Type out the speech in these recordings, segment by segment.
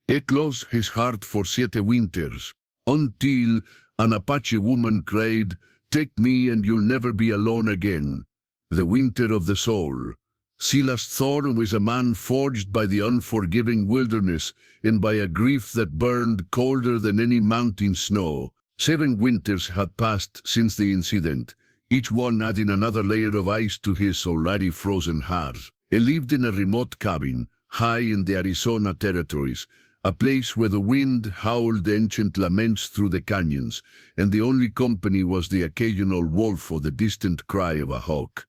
It lost his heart for 7 winters, until an Apache woman cried, "Take me and you'll never be alone again." The winter of the soul. Silas Thorne was a man forged by the unforgiving wilderness and by a grief that burned colder than any mountain snow. 7 winters had passed since the incident, each one adding another layer of ice to his already frozen heart. He lived in a remote cabin, high in the Arizona territories, a place where the wind howled ancient laments through the canyons, and the only company was the occasional wolf or the distant cry of a hawk.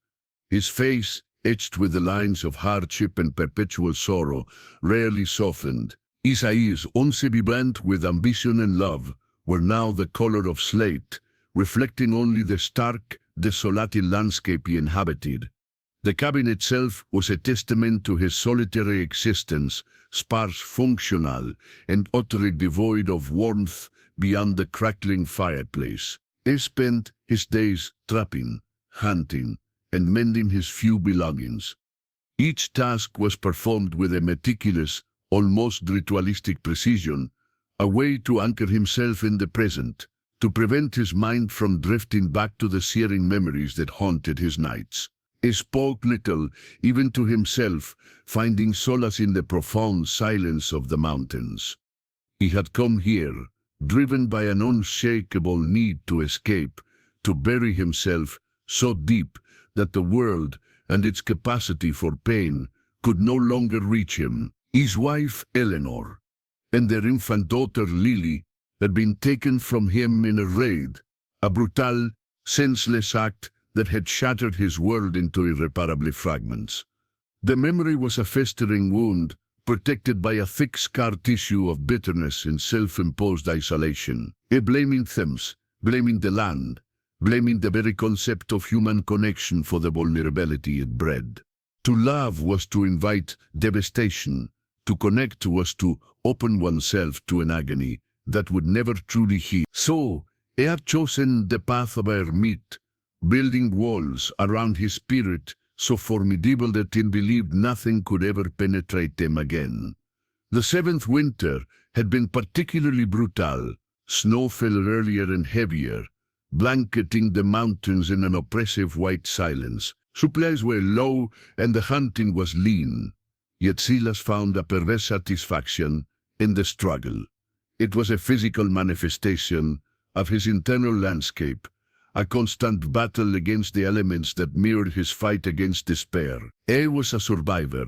His face, etched with the lines of hardship and perpetual sorrow, rarely softened. His eyes, once vibrant with ambition and love, were now the color of slate, reflecting only the stark, desolated landscape he inhabited. The cabin itself was a testament to his solitary existence, sparse, functional, and utterly devoid of warmth beyond the crackling fireplace. He spent his days trapping, hunting, and mending his few belongings. Each task was performed with a meticulous, almost ritualistic precision, a way to anchor himself in the present, to prevent his mind from drifting back to the searing memories that haunted his nights. He spoke little, even to himself, finding solace in the profound silence of the mountains. He had come here, driven by an unshakable need to escape, to bury himself so deep that the world and its capacity for pain could no longer reach him. His wife, Eleanor, and their infant daughter, Lily, had been taken from him in a raid, a brutal, senseless act that had shattered his world into irreparable fragments. The memory was a festering wound, protected by a thick scar tissue of bitterness and self-imposed isolation. Blaming Thames, blaming the land, blaming the very concept of human connection for the vulnerability it bred. To love was to invite devastation. To connect was to open oneself to an agony that would never truly heal. So, he had chosen the path of hermit, building walls around his spirit so formidable that he believed nothing could ever penetrate them again. The 7th winter had been particularly brutal. Snow fell earlier and heavier, blanketing the mountains in an oppressive white silence. Supplies were low and the hunting was lean. Yet Silas found a perverse satisfaction in the struggle. It was a physical manifestation of his internal landscape, a constant battle against the elements that mirrored his fight against despair. He was a survivor,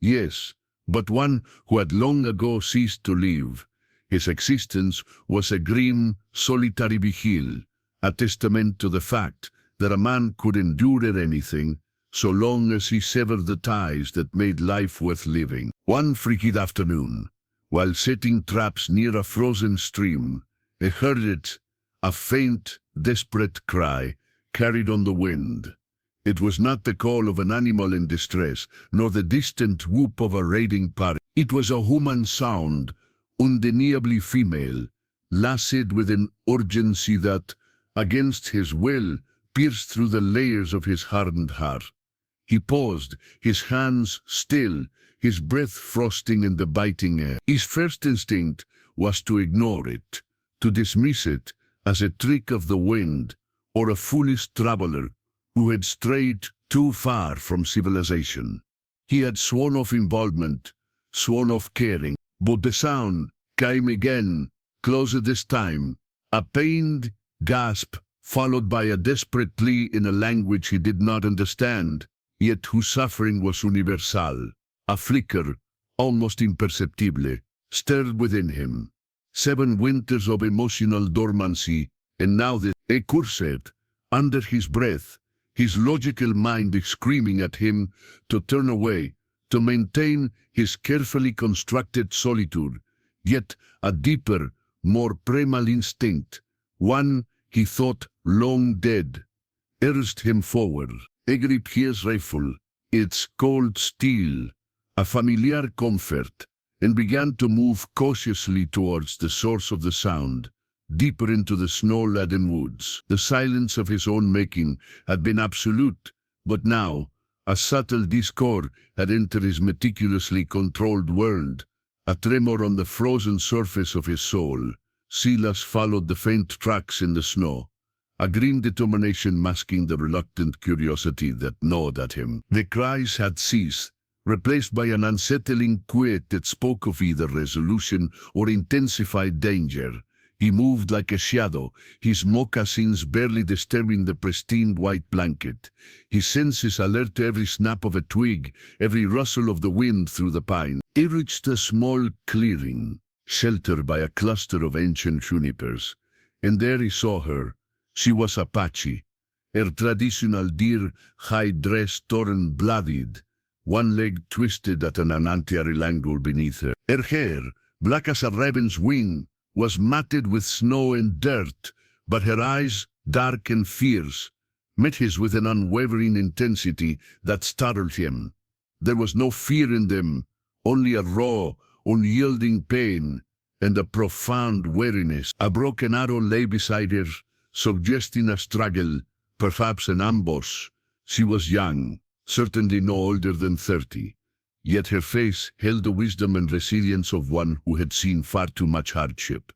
yes, but one who had long ago ceased to live. His existence was a grim, solitary vigil, a testament to the fact that a man could endure anything so long as he severed the ties that made life worth living. One frigid afternoon, while setting traps near a frozen stream, he heard it, a faint, desperate cry carried on the wind. It was not the call of an animal in distress, nor the distant whoop of a raiding party. It was a human sound, undeniably female, lasted with an urgency that, against his will, pierced through the layers of his hardened heart. He paused, his hands still, his breath frosting in the biting air. His first instinct was to ignore it, to dismiss it as a trick of the wind or a foolish traveler who had strayed too far from civilization. He had sworn off involvement, sworn off caring, but the sound came again, closer this time, a pained gasp followed by a desperate plea in a language he did not understand, yet whose suffering was universal. A flicker, almost imperceptible, stirred within him. 7 winters of emotional dormancy, and now he cursed, under his breath, his logical mind screaming at him to turn away, to maintain his carefully constructed solitude, yet a deeper, more primal instinct, one he thought long dead, urged him forward. He gripped his rifle, its cold steel, a familiar comfort, and began to move cautiously towards the source of the sound, deeper into the snow-laden woods. The silence of his own making had been absolute, but now a subtle discord had entered his meticulously controlled world, A tremor on the frozen surface of his soul. Silas followed the faint tracks in the snow, a grim determination masking the reluctant curiosity that gnawed at him. The cries had ceased, replaced by an unsettling quiet that spoke of either resolution or intensified danger. He moved like a shadow, his moccasins barely disturbing the pristine white blanket, his senses alert to every snap of a twig, every rustle of the wind through the pine. He reached a small clearing, sheltered by a cluster of ancient junipers, and there he saw her. She was Apache, her traditional deer hide dress torn bloodied, one leg twisted at an unnatural angle beneath her. Her hair, black as a raven's wing, was matted with snow and dirt, but her eyes, dark and fierce, met his with an unwavering intensity that startled him. There was no fear in them, only a raw, unyielding pain and a profound weariness. A broken arrow lay beside her, suggesting a struggle, perhaps an ambush. She was young, certainly no older than 30. Yet her face held the wisdom and resilience of one who had seen far too much hardship.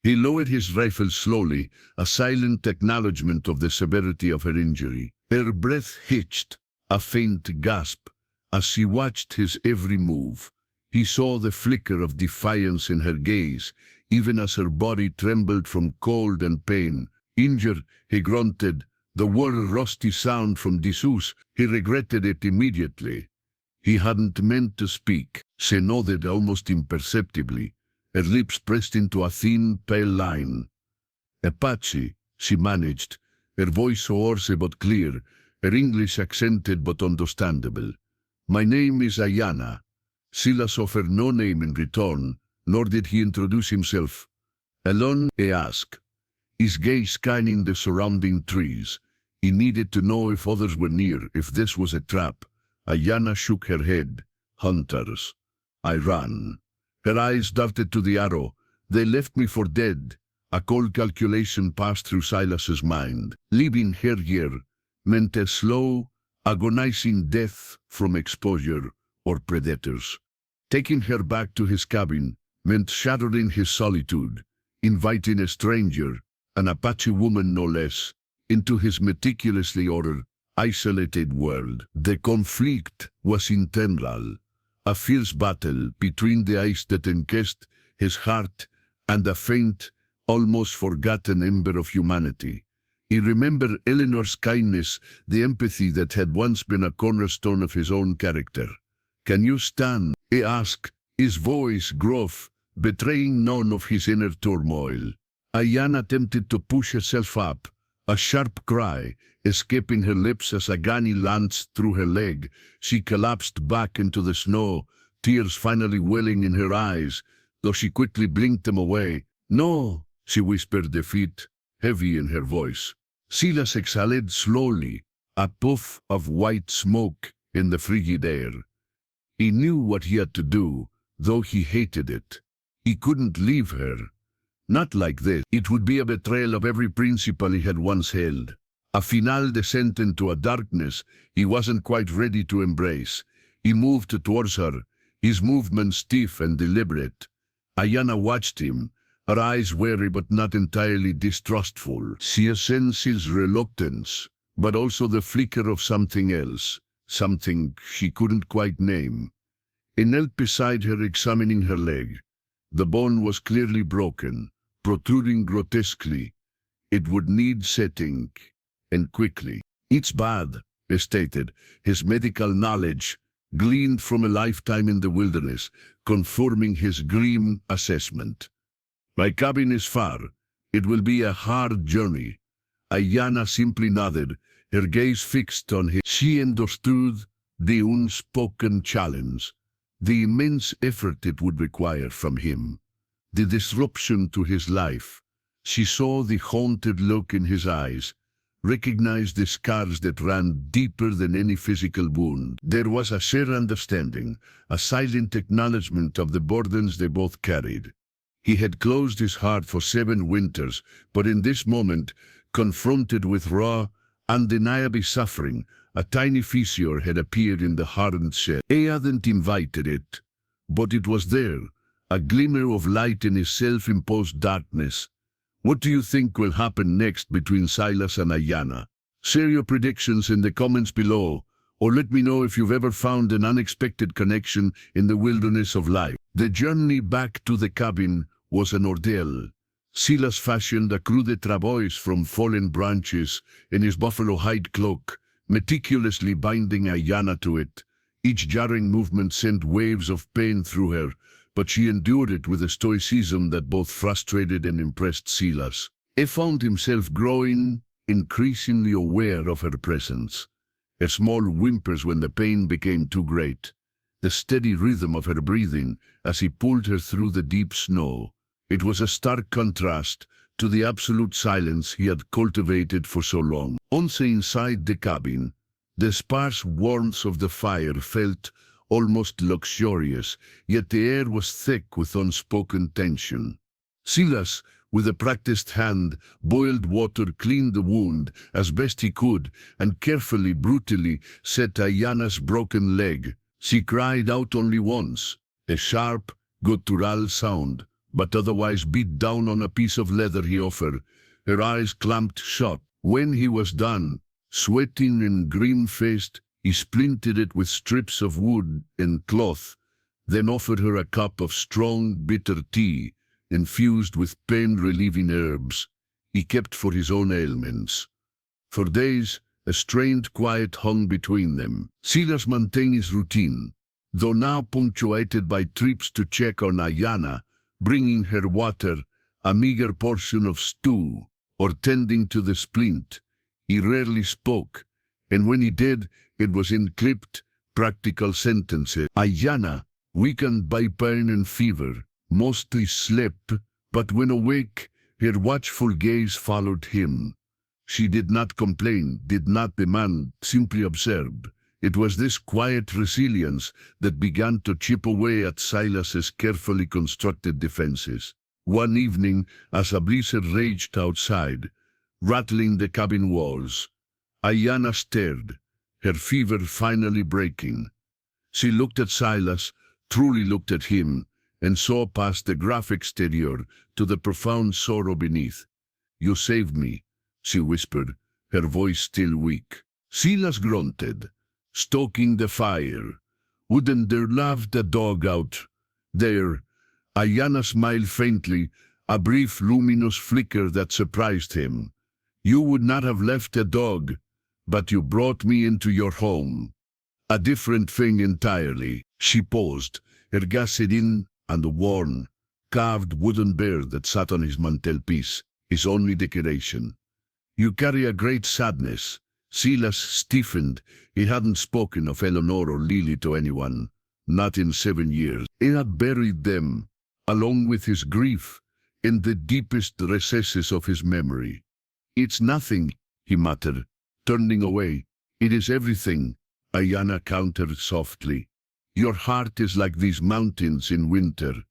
He lowered his rifle slowly, a silent acknowledgement of the severity of her injury. Her breath hitched, a faint gasp, as she watched his every move. He saw the flicker of defiance in her gaze, even as her body trembled from cold and pain. Injured, he grunted, the word rusty sound from disuse. He regretted it immediately. He hadn't meant to speak. She nodded almost imperceptibly, her lips pressed into a thin, pale line. Apache, she managed, her voice hoarse but clear, her English accented but understandable. My name is Ayana. Silas offered no name in return, nor did he introduce himself. Alone, he asked, his gaze scanning the surrounding trees. He needed to know if others were near, if this was a trap. Ayana shook her head. Hunters. I ran. Her eyes darted to the arrow. They left me for dead. A cold calculation passed through Silas's mind. Leaving her here meant a slow, agonizing death from exposure or predators. Taking her back to his cabin meant shattering his solitude, inviting a stranger, an Apache woman no less, into his meticulously ordered, isolated world. The conflict was internal, a fierce battle between the ice that encased his heart and a faint, almost forgotten ember of humanity. He remembered Eleanor's kindness, the empathy that had once been a cornerstone of his own character. Can you stand? He asked, his voice gruff, betraying none of his inner turmoil. Ayana attempted to push herself up, a sharp cry escaping her lips as a gunny lanced through her leg. She collapsed back into the snow, tears finally welling in her eyes, though she quickly blinked them away. No, she whispered, defeat heavy in her voice. Silas exhaled slowly, a puff of white smoke in the frigid air. He knew what he had to do, though he hated it. He couldn't leave her. Not like this. It would be a betrayal of every principle he had once held. A final descent into a darkness he wasn't quite ready to embrace. He moved towards her, his movement stiff and deliberate. Ayana watched him, her eyes wary but not entirely distrustful. She sensed his reluctance, but also the flicker of something else, something she couldn't quite name. He knelt beside her, examining her leg. The bone was clearly broken, protruding grotesquely. It would need setting, and quickly. It's bad, he stated, his medical knowledge, gleaned from a lifetime in the wilderness, confirming his grim assessment. My cabin is far. It will be a hard journey. Ayana simply nodded, her gaze fixed on him. She understood the unspoken challenge, the immense effort it would require from him, the disruption to his life. She saw the haunted look in his eyes, recognized the scars that ran deeper than any physical wound. There was a shared understanding, a silent acknowledgement of the burdens they both carried. He had closed his heart for 7 winters, but in this moment, confronted with raw, undeniable suffering, a tiny fissure had appeared in the hardened shell. He hadn't invited it, but it was there, a glimmer of light in his self-imposed darkness. What do you think will happen next between Silas and Ayanna? Share your predictions in the comments below, or let me know if you've ever found an unexpected connection in the wilderness of life. The journey back to the cabin was an ordeal. Silas fashioned a crude trapeze from fallen branches in his buffalo hide cloak, meticulously binding Ayanna to it. Each jarring movement sent waves of pain through her, but she endured it with a stoicism that both frustrated and impressed Silas. He found himself growing increasingly aware of her presence. Her small whimpers when the pain became too great. The steady rhythm of her breathing as he pulled her through the deep snow. It was a stark contrast to the absolute silence he had cultivated for so long. Once inside the cabin, the sparse warmth of the fire felt almost luxurious, yet the air was thick with unspoken tension. Silas, with a practiced hand, boiled water, cleaned the wound as best he could, and carefully, brutally set Ayanna's broken leg. She cried out only once, a sharp, guttural sound, but otherwise beat down on a piece of leather he offered, her eyes clamped shut. When he was done, sweating and grim-faced, he splintered it with strips of wood and cloth, then offered her a cup of strong, bitter tea, infused with pain-relieving herbs he kept for his own ailments. For days, a strained quiet hung between them. Silas maintained his routine, though now punctuated by trips to check on Ayanna, bringing her water, a meager portion of stew, or tending to the splint. He rarely spoke, and when he did, it was in clipped, practical sentences. Ayanna, weakened by pain and fever, mostly slept, but when awake, her watchful gaze followed him. She did not complain, did not demand, simply observed. It was this quiet resilience that began to chip away at Silas's carefully constructed defenses. One evening, as a blizzard raged outside, rattling the cabin walls, Ayanna stared, her fever finally breaking. She looked at Silas, truly looked at him, and saw past the gruff exterior to the profound sorrow beneath. "You saved me," she whispered, her voice still weak. Silas grunted, stoking the fire. "Wouldn't there love the dog out there?" Ayanna smiled faintly, a brief luminous flicker that surprised him. "You would not have left the dog, but you brought me into your home. A different thing entirely." She paused, her gaze hidden, and the worn, carved wooden bear that sat on his mantelpiece, his only decoration. "You carry a great sadness." Silas stiffened. He hadn't spoken of Eleanor or Lily to anyone, not in 7 years. He had buried them, along with his grief, in the deepest recesses of his memory. "It's nothing," he muttered, turning away. "It is everything," Ayanna countered softly. "Your heart is like these mountains in winter,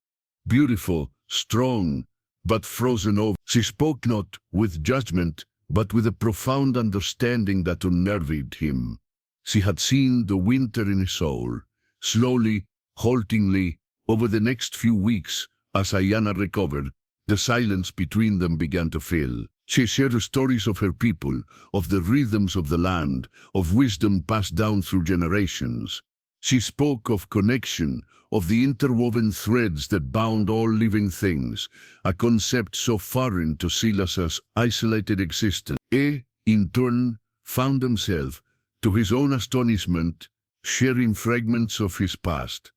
beautiful, strong, but frozen over." She spoke not with judgment, but with a profound understanding that unnerved him. She had seen the winter in his soul. Slowly, haltingly, over the next few weeks, as Ayanna recovered, the silence between them began to fill. She shared stories of her people, of the rhythms of the land, of wisdom passed down through generations. She spoke of connection, of the interwoven threads that bound all living things, a concept so foreign to Silas's isolated existence. He, in turn, found himself, to his own astonishment, sharing fragments of his past.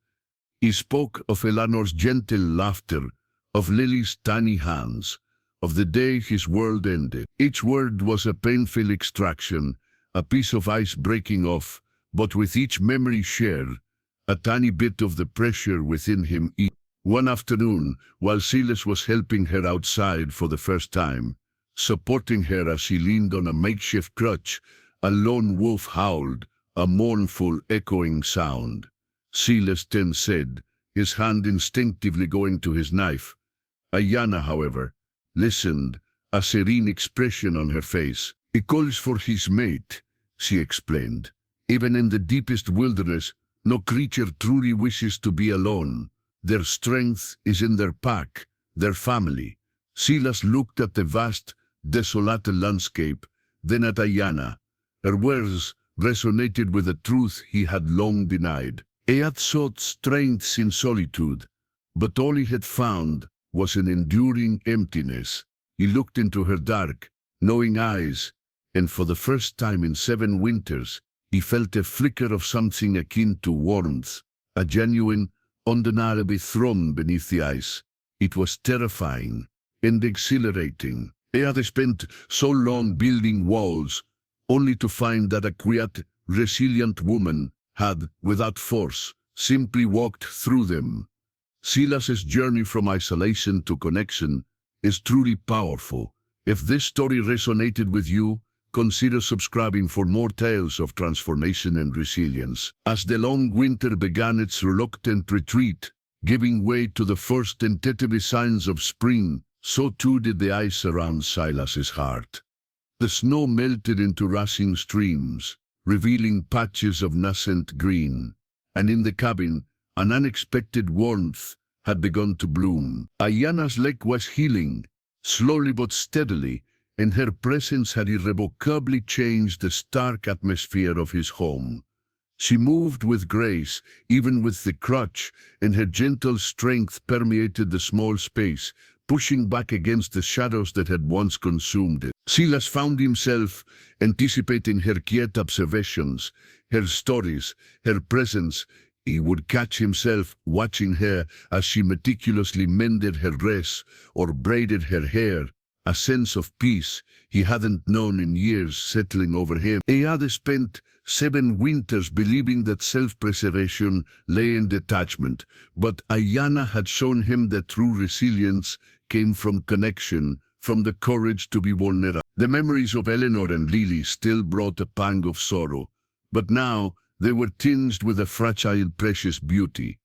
He spoke of Eleanor's gentle laughter, of Lily's tiny hands, of the day his world ended. Each word was a painful extraction, a piece of ice breaking off, but with each memory shared, a tiny bit of the pressure within him. One afternoon, while Silas was helping her outside for the first time, supporting her as she leaned on a makeshift crutch, a lone wolf howled, a mournful, echoing sound. Silas then said, his hand instinctively going to his knife. Ayanna, however, listened, a serene expression on her face. "He calls for his mate," she explained. "Even in the deepest wilderness, no creature truly wishes to be alone. Their strength is in their pack, their family. Silas looked at the vast, desolate landscape, then at Ayanna. Her words resonated with a truth he had long denied. He had sought strength in solitude, but all he had found was an enduring emptiness. He looked into her dark, knowing eyes, and for the first time in 7 winters, he felt a flicker of something akin to warmth, a genuine, undeniable thrum beneath the ice. It was terrifying and exhilarating. He had spent so long building walls, only to find that a quiet, resilient woman had, without force, simply walked through them. Silas's journey from isolation to connection is truly powerful. If this story resonated with you, consider subscribing for more tales of transformation and resilience. As the long winter began its reluctant retreat, giving way to the first tentative signs of spring, so too did the ice around Silas's heart. The snow melted into rushing streams, revealing patches of nascent green, and in the cabin, an unexpected warmth had begun to bloom. Ayanna's leg was healing, slowly but steadily, and her presence had irrevocably changed the stark atmosphere of his home. She moved with grace, even with the crutch, and her gentle strength permeated the small space, pushing back against the shadows that had once consumed it. Silas found himself anticipating her quiet observations, her stories, her presence. He would catch himself watching her as she meticulously mended her dress or braided her hair, a sense of peace he hadn't known in years settling over him. He had spent 7 winters believing that self-preservation lay in detachment, but Ayanna had shown him that true resilience came from connection, from the courage to be vulnerable. The memories of Eleanor and Lily still brought a pang of sorrow, but now they were tinged with a fragile, precious beauty,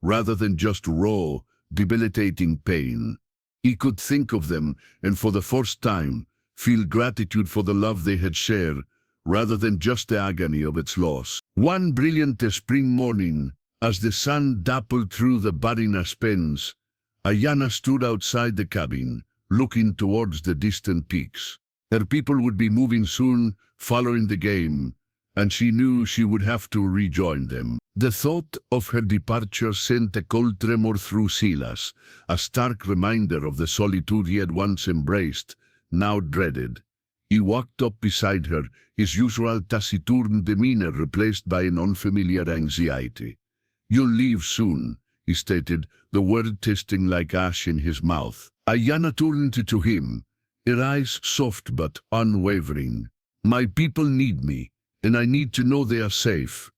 rather than just raw, debilitating pain. He could think of them, and for the first time, feel gratitude for the love they had shared, rather than just the agony of its loss. One brilliant spring morning, as the sun dappled through the budding aspens, Ayanna stood outside the cabin, looking towards the distant peaks. Her people would be moving soon, following the game, and she knew she would have to rejoin them. The thought of her departure sent a cold tremor through Silas, a stark reminder of the solitude he had once embraced, now dreaded. He walked up beside her, his usual taciturn demeanor replaced by an unfamiliar anxiety. "You'll leave soon," he stated, the word tasting like ash in his mouth. Ayanna turned to him, her eyes soft but unwavering. "My people need me, and I need to know they are safe."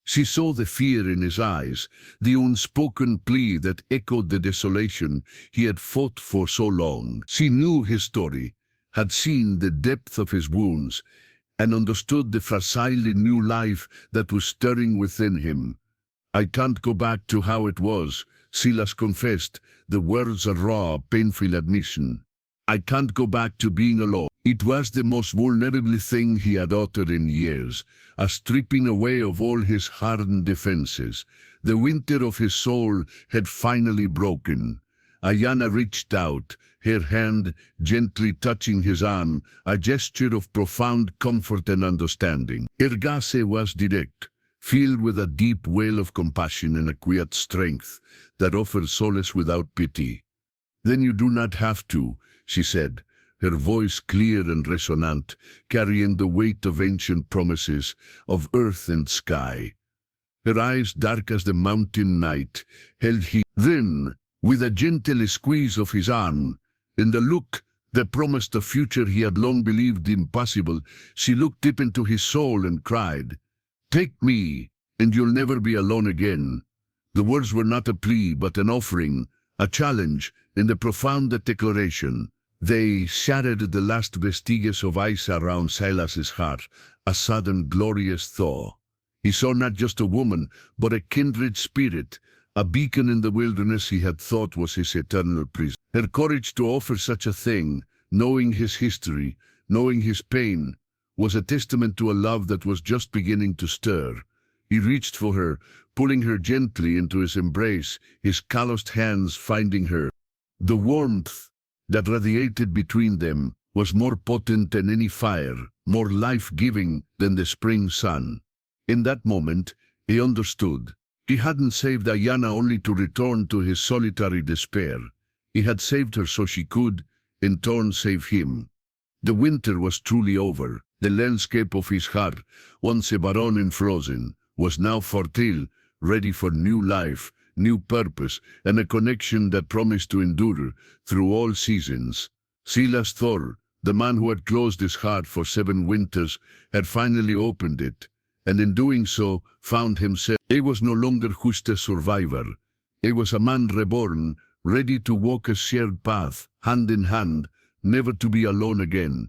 She saw the fear in his eyes, the unspoken plea that echoed the desolation he had fought for so long. She knew his story, had seen the depth of his wounds, and understood the facile new life that was stirring within him. "I can't go back to how it was," Silas confessed, the words a raw, painful admission. "I can't go back to being alone." It was the most vulnerable thing he had uttered in years, a stripping away of all his hardened defenses. The winter of his soul had finally broken. Ayanna reached out, her hand gently touching his arm, a gesture of profound comfort and understanding. Her gaze was direct, filled with a deep wail of compassion and a quiet strength that offered solace without pity. "Then you do not have to," she said, her voice clear and resonant, carrying the weight of ancient promises of earth and sky. Her eyes, dark as the mountain night, held his. Then, with a gentle squeeze of his arm, and a look that promised a future he had long believed impossible, she looked deep into his soul and cried, "Take me, and you'll never be alone again." The words were not a plea, but an offering, a challenge, and a profound declaration. They shattered the last vestiges of ice around Silas's heart, a sudden glorious thaw. He saw not just a woman, but a kindred spirit, a beacon in the wilderness he had thought was his eternal prison. Her courage to offer such a thing, knowing his history, knowing his pain, was a testament to a love that was just beginning to stir. He reached for her, pulling her gently into his embrace, his calloused hands finding her. The warmth that radiated between them was more potent than any fire, more life-giving than the spring sun. In that moment, he understood. He hadn't saved Diana only to return to his solitary despair. He had saved her so she could, in turn, save him. The winter was truly over. The landscape of his heart, once barren and frozen, was now fertile, ready for new life, new purpose, and a connection that promised to endure through all seasons. Silas Thor, the man who had closed his heart for 7 winters, had finally opened it, and in doing so found himself. He was no longer just a survivor. He was a man reborn, ready to walk a shared path, hand in hand, never to be alone again,